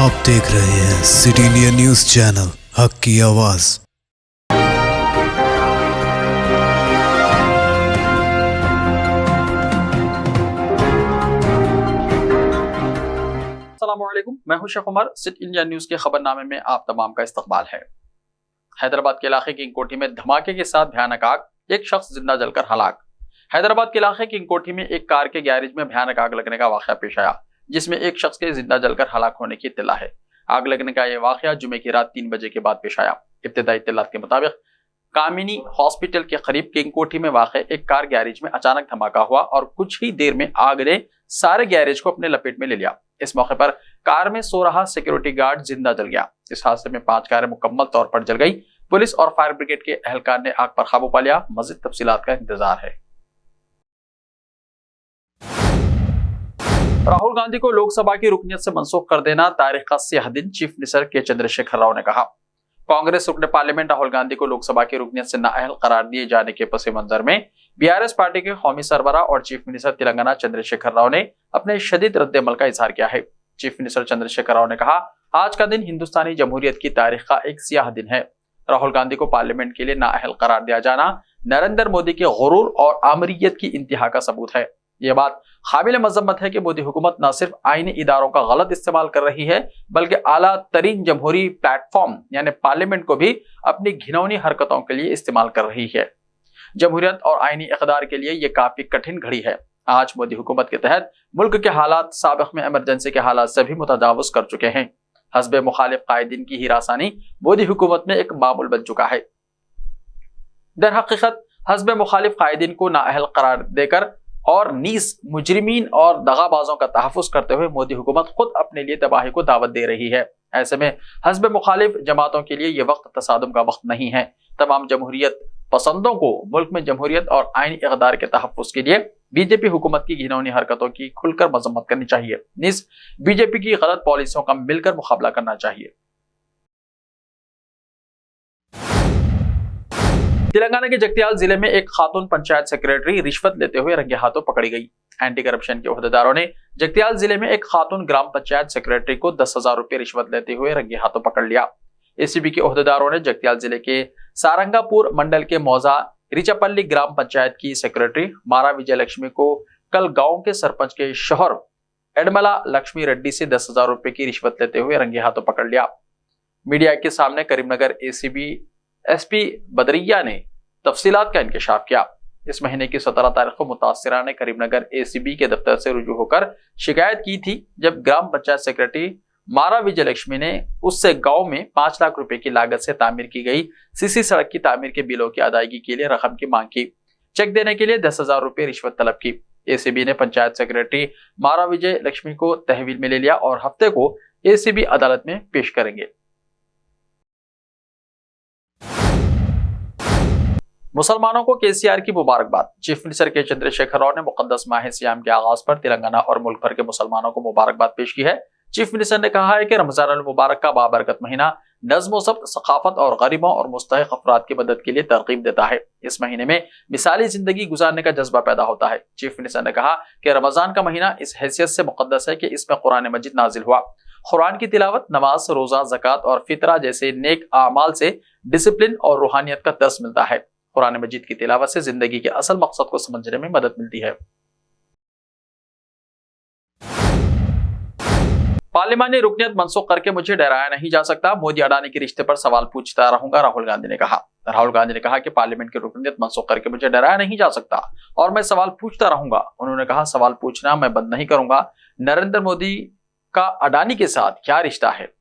आप देख रहे हैं सिटी इंडिया न्यूज चैनल, हक की आवाज। अस्सलामुअलैकुम, मैं हूं Sheikh Umar. City India news के खबरनामे में आप तमाम का इस्तकबाल है। हैदराबाद के इलाके की इंकोठी में धमाके के साथ भयानक आग, एक शख्स जिंदा जलकर हलाक। हैदराबाद के इलाके की इंकोठी में एक कार के गैरेज में भयानक आग लगने का वाकया पेश आया, जिसमें एक शख्स के जिंदा जलकर हलाक होने की इत्तला है। आग लगने का यह वाकया जुमे की रात 3 बजे के बाद पेश आया। इब्तिदाई इत्तलात के मुताबिक कामिनी हॉस्पिटल के करीब किंगकोठी में वाक़ एक कार गैरेज में अचानक धमाका हुआ और कुछ ही देर में आग ने सारे गैरेज को अपने लपेट में ले लिया। इस मौके पर कार में सो रहा सिक्योरिटी गार्ड जिंदा जल गया। इस हादसे में 5 कारें मुकम्मल तौर पर जल गई। पुलिस और फायर ब्रिगेड के एहलकार ने आग पर काबू पा लिया। मज़ीद तफसीलात का इंतजार है। राहुल गांधी को लोकसभा की रुकनियत से मनसूख कर देना तारीख का स्याह दिन, चीफ मिनिस्टर के चंद्रशेखर राव ने कहा। कांग्रेस रुकने पार्लियामेंट राहुल गांधी को लोकसभा की रुकनियत से नाअहल करार दिए जाने के पस मंजर में बीआरएस पार्टी के कौमी सरबरा और चीफ मिनिस्टर तेलंगाना चंद्रशेखर राव ने अपने शदीद रद्द-ए-अमल का इजहार किया है। चीफ मिनिस्टर चंद्रशेखर राव ने कहा, आज का दिन हिंदुस्तानी जमहूरियत की तारीख का एक स्याह दिन है। राहुल गांधी को पार्लियामेंट के लिए नाअहल करार दिया जाना नरेंद्र मोदी के गुरूर और आमरीयत की इंतहा का सबूत है। यह बात काबिल मजम्मत है कि मोदी हुकूमत न सिर्फ आईनी इदारों का गलत इस्तेमाल कर रही है, बल्कि आला तरीन जमहूरी प्लेटफॉर्म यानी पार्लियामेंट को भी अपनी घिनौनी हरकतों के लिए इस्तेमाल कर रही है। जमहूरियत और आईनी इक़दार के लिए यह काफी कठिन घड़ी है। आज मोदी हुकूमत के तहत मुल्क के हालात साबिक़ में इमरजेंसी के हालात से भी मुतजावज कर चुके हैं। हस्बे मुखालिफ कायदीन की हिरासानी मोदी हुकूमत में एक मामूल बन चुका है। दर हकीकत हस्बे मुखालिफ कायदीन को नाअहल करार देकर और नीस मुजरिमीन और दगाबाजों का तहफ़्फ़ुज़ करते हुए मोदी हुकूमत खुद अपने लिए तबाही को दावत दे रही है। ऐसे में हस्ब मुखालिफ जमातों के लिए यह वक्त तसादुम का वक्त नहीं है। तमाम जमहूरियत पसंदों को मुल्क में जमहूरियत और आईनी इक़दार के तहफ़्फ़ुज़ के लिए बीजेपी हुकूमत की घिनौनी हरकतों की खुलकर मजम्मत करनी चाहिए। नीस बीजेपी की गलत पॉलिसियों का मिलकर मुकाबला करना चाहिए। तेलंगाना के जगत्याल जिले में एक खातून पंचायत सेक्रेटरी रिश्वत लेते हुए रंगे हाथों पकड़ी गई। एंटी करप्शन के ओहदेदारों ने जगत्याल जिले में एक खातून ग्राम पंचायत सेक्रेटरी को 10,000 रुपए रिश्वत लेते हुए रंगे हाथों पकड़ लिया। एसीबी के ओहदेदारों ने जगत्याल जिले के सारंगापुर मंडल के मौजा रिचापल्ली ग्राम पंचायत की सेक्रेटरी मारा विजयलक्ष्मी को कल गांव के सरपंच के शोहर एडमला लक्ष्मी रेड्डी से 10,000 रुपए की रिश्वत लेते हुए रंगे हाथों पकड़ लिया। मीडिया के सामने करीमनगर एसीबी एसपी बदरिया ने तफसीलात का इंकशाफ किया। इस महीने की 17 तारीख को मुतासिरा ने करीमनगर एसीबी के दफ्तर से रुजू होकर शिकायत की थी, जब ग्राम पंचायत सेक्रेटरी मारा विजयलक्ष्मी ने उससे गांव में 5 लाख रुपए की लागत से तामीर की गई सीसी सड़क की तामीर के बिलों की अदायगी के लिए रकम की मांग की। चेक देने के लिए 10,000 रुपए रिश्वत तलब की। एसीबी ने पंचायत सेक्रेटरी मारा विजय लक्ष्मी को तहवील में ले लिया और हफ्ते को एसीबी अदालत में पेश करेंगे। मुसलमानों को केसीआर की मुबारकबाद। चीफ मिनिस्टर के चंद्रशेखर राव ने मुकद्दस माह सियाम के आगाज पर तेलंगाना और मुल्क भर के मुसलमानों को मुबारकबाद पेश की है। चीफ मिनिस्टर ने कहा है कि रमजान अल मुबारक का बाबरकत महीना नज़्म व ज़ब्त, सखाफत और गरीबों और मुस्तहिक अफराद की मदद के लिए तरगीब देता है। इस महीने में मिसाली जिंदगी गुजारने का जज्बा पैदा होता है। चीफ मिनिस्टर ने कहा कि रमजान का महीना इस हैसियत से मुकद्दस है कि इसमें कुरान मजीद नाजिल हुआ। कुरान की तिलावत, नमाज, रोजा, ज़कात और फितरा जैसे नेक आमाल से डिसिप्लिन और रूहानियत का दर्स मिलता है। कुरान मजीद की तिलावत से जिंदगी के असल मकसद को समझने में मदद मिलती है। पार्लियामानी रुकनियत मनसूख करके मुझे डराया नहीं जा सकता। मोदी अडानी के रिश्ते पर सवाल पूछता रहूंगा, राहुल गांधी ने कहा। राहुल गांधी ने कहा कि पार्लियामेंट की रुकनियत मनसूख करके मुझे डराया नहीं जा सकता और मैं सवाल पूछता रहूंगा। उन्होंने कहा, सवाल पूछना मैं बंद नहीं करूंगा। नरेंद्र मोदी का अडानी के साथ क्या रिश्ता है,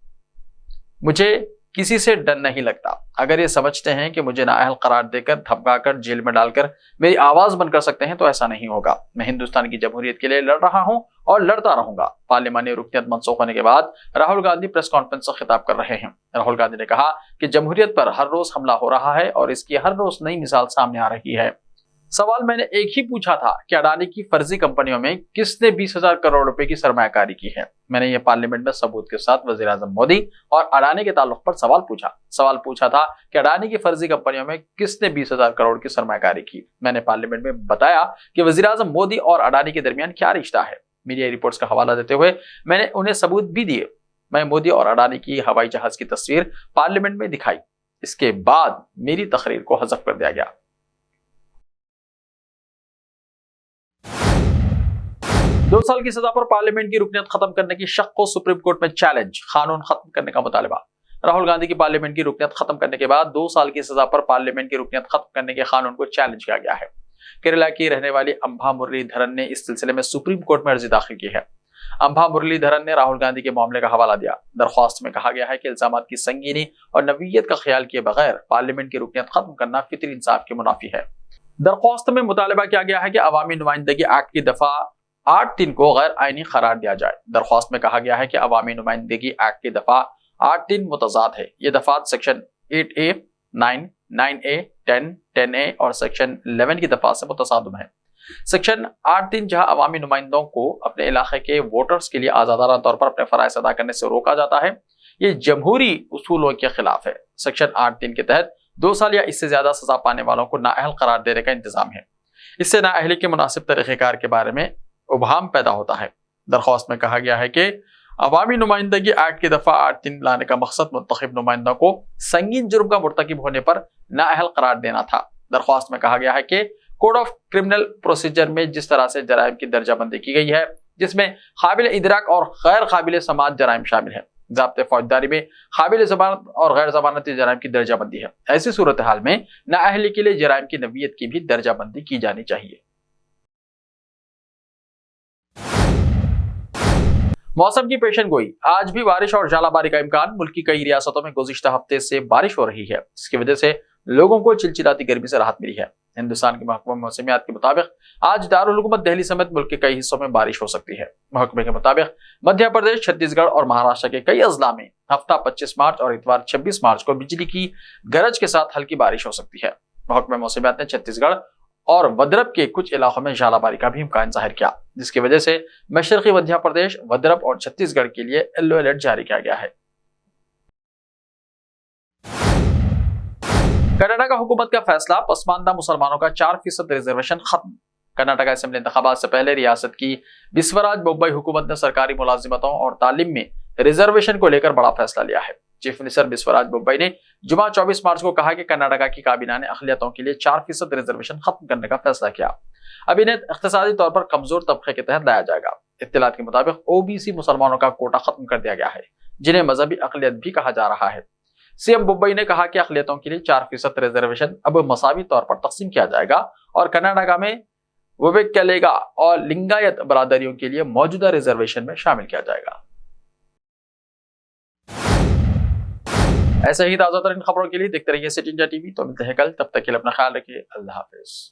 मुझे किसी से डर नहीं लगता। अगर ये समझते हैं कि मुझे नाअहल करार देकर, धमकाकर, जेल में डालकर मेरी आवाज बंद कर सकते हैं तो ऐसा नहीं होगा। मैं हिंदुस्तान की जमहूरियत के लिए लड़ रहा हूं और लड़ता रहूंगा। पार्लियामानी रुकनियत मनसूख होने के बाद राहुल गांधी प्रेस कॉन्फ्रेंस से खिताब कर रहे हैं। राहुल गांधी ने कहा कि जमहूरियत पर हर रोज हमला हो रहा है और इसकी हर रोज नई मिसाल सामने आ रही है। सवाल मैंने एक ही पूछा था कि अडानी की फर्जी कंपनियों में किसने 20,000 करोड़ रुपए की सरमायाकारी की है। मैंने ये पार्लियामेंट में सबूत के साथ वजीर आजम मोदी और अडानी के ताल्लुक पर सवाल पूछा था कि अडानी की फर्जी कंपनियों में किसने 20,000 करोड़ की सरमायाकारी की। मैंने पार्लियामेंट में बताया कि वजीर आजम मोदी और अडानी के दरमियान क्या रिश्ता है। मीडिया रिपोर्ट्स का हवाला देते हुए मैंने उन्हें सबूत भी दिए। मैं मोदी और अडानी की हवाई जहाज की तस्वीर पार्लियामेंट में दिखाई। इसके बाद मेरी तकरीर को हज़फ कर दिया गया। दो साल की सजा पर पार्लियामेंट की रुकनियत खत्म करने की शक को सुप्रीम कोर्ट में चैलेंज, कानून खत्म करने का मुतालबा। राहुल गांधी की पार्लियामेंट की रुकनियत खत्म करने के बाद 2 साल की सजा पर पार्लियामेंट की रुकनियत खत्म करने के कानून को चैलेंज किया गया है। केरला की रहने वाली अंबा मुरलीधरन ने इस सिलसिले में सुप्रीम कोर्ट में अर्जी दाखिल की है। अंबा मुरलीधरन ने राहुल गांधी के मामले का हवाला दिया। दरख्वास्त में कहा गया है कि इल्जामात की संगीनी और नवीयत का ख्याल किए बगैर पार्लियामेंट की रुकनियत खत्म करना फितरी इंसाफ के मुनाफी है। दरख्वास्त में मुतालबा किया गया है कि अवामी नुमाइंदगी एक्ट की दफा 8(3) को गैर आईनी करार दिया जाए। दरख्वास्त में कहा गया है कि अवामी नुमाइंदगी एक्ट की दफा 8(3) मुतजाद है। ये दफात सेक्शन 8A, 9, 9A, 10, 10A और सेक्शन 11 की दफा से मुतसादम है। सेक्शन 8(3) जहां अवामी नुमाइंदों को अपने इलाके के वोटर्स के लिए आजादाना तौर पर अपने फराइज अदा करने से रोका जाता है, ये जमहूरी उसूलों के खिलाफ है। सेक्शन 8(3) के तहत 2 साल या इससे ज्यादा सजा पाने वालों को नाअहल करार देने का इंतजाम है। इससे नाअहली के मुनासिब तरीक़ेकार के बारे में उबहाम पैदा होता है। दरख्वास्त में कहा गया है कि अवामी नुमाइंदगी एक्ट की दफा 8(3) लाने का मकसद मुंतखब नुमाइंदों को संगीन जुर्म का मुर्तकिब होने पर नाअहल करार देना था। दरख्वास्त में कहा गया है कि कोड ऑफ क्रिमिनल प्रोसीजर में जिस तरह से जराइम की दर्जाबंदी की गई है, जिसमें काबिल इदराक और गैर काबिल समाअत जराइम शामिल है, ज़ाब्ते फौजदारी में काबिल जमानत और गैर जमानती जराइम की दर्जाबंदी है। ऐसी सूरत हाल में नाअहली के लिए जराइम की नवीयत की भी दर्जाबंदी की जानी चाहिए। मौसम की पेशन गोई, आज भी बारिश और झालाबारी का इम्कान। मुल्क की कई रियासतों में गुज़िश्ता हफ्ते से बारिश हो रही है, जिसकी वजह से लोगों को चिलचिलाती गर्मी से राहत मिली है। हिंदुस्तान के महकमा मौसमियात के मुताबिक आज दारुल हुकूमत दिल्ली समेत मुल्क के कई हिस्सों में बारिश हो सकती है। महकमे के मुताबिक मध्य प्रदेश, छत्तीसगढ़ और महाराष्ट्र के कई अजला में हफ्ता 25 मार्च और इतवार 26 मार्च को बिजली की गरज के साथ हल्की बारिश हो सकती है। महकमा मौसमियात ने छत्तीसगढ़ और वद्रब के कुछ इलाकों में झालाबारी का भी इम्कान जाहिर किया, जिसकी वजह से मशरकी मध्य प्रदेश, वद्रब और छत्तीसगढ़ के लिए येलो अलर्ट जारी किया गया है। कर्नाटक हुकूमत का फैसला, पसमानदा मुसलमानों का 4% रिजर्वेशन खत्म। कर्नाटक असेंबली इंतखाबात से पहले रियासत की बिस्वराज बोब्बई हुकूमत ने सरकारी मुलाजिमतों और तालीम में रिजर्वेशन को लेकर बड़ा फैसला लिया है। चीफ मिनिस्टर बिस्वराज बोब्बई ने जुमा 24 मार्च को कहा कि कर्नाटक की काबीना ने अक़लियतों के लिए 4% रिजर्वेशन खत्म करने का फैसला किया। अब इन्हें इक़्तिसादी तौर पर कमजोर तबके के तहत लाया जाएगा। इत्तिलात के मुताबिक ओबीसी मुसलमानों का कोटा खत्म कर दिया गया है, जिन्हें मजहबी अक़लियत भी कहा जा रहा है। सीएम बोब्बई ने कहा कि अक़लियतों के लिए 4% रिजर्वेशन अब मसावी तौर पर तकसीम किया जाएगा और कर्नाटक में वोवेक्केलेगा और लिंगायत बरादरियों के लिए मौजूदा रिजर्वेशन में शामिल किया जाएगा। ऐसे ही ताज़ा तरीन खबरों के लिए देखते रहिए सिटी इंडिया टीवी। तो मिलते हैं कल, तब तक के लिए अपना ख्याल रखिए। अल्लाह हाफिज।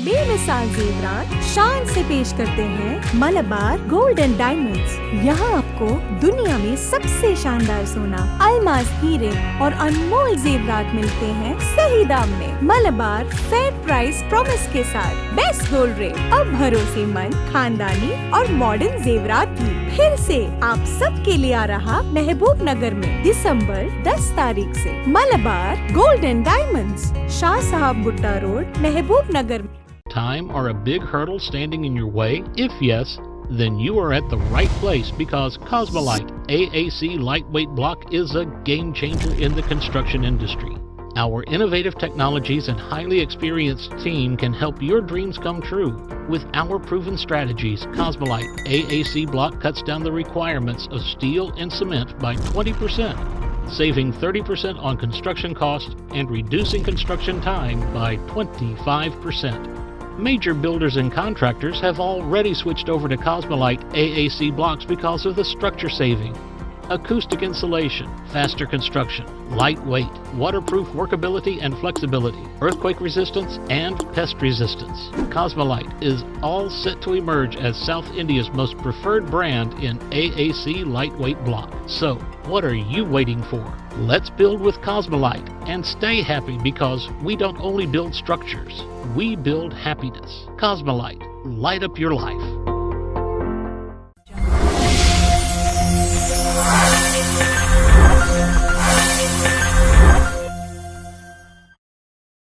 बेमिसाल ज़ेवरात शान से पेश करते हैं मलबार गोल्ड एंड डायमंड्स। यहाँ आपको दुनिया में सबसे शानदार सोना, अलमास, हीरे और अनमोल जेवरात मिलते हैं सही दाम में। मलबार फेयर प्राइस प्रॉमिस के साथ बेस्ट गोल्ड रेट, अब भरोसेमंद, खानदानी और मॉडर्न जेवरात भी फिर से आप सब के लिए आ रहा महबूब नगर में दिसंबर 10 तारीख से। Malabar gold and diamonds, Shah साहब भुट्टा road, Mehboob Nagar. Time or a big hurdle standing in your way? If yes, then you are at the right place, because Cosmolite AAC lightweight block is a game changer in the construction industry. Our innovative technologies and highly experienced team can help your dreams come true. With our proven strategies, Cosmolite AAC block cuts down the requirements of steel and cement by 20%, saving 30% on construction costs and reducing construction time by 25%. Major builders and contractors have already switched over to Cosmolite AAC blocks because of the structure saving, acoustic insulation, faster construction, lightweight, waterproof workability and flexibility, earthquake resistance, and pest resistance. Cosmolite is all set to emerge as South India's most preferred brand in AAC lightweight block. So, what are you waiting for? Let's build with Cosmolite and stay happy, because we don't only build structures, we build happiness. Cosmolite, light up your life.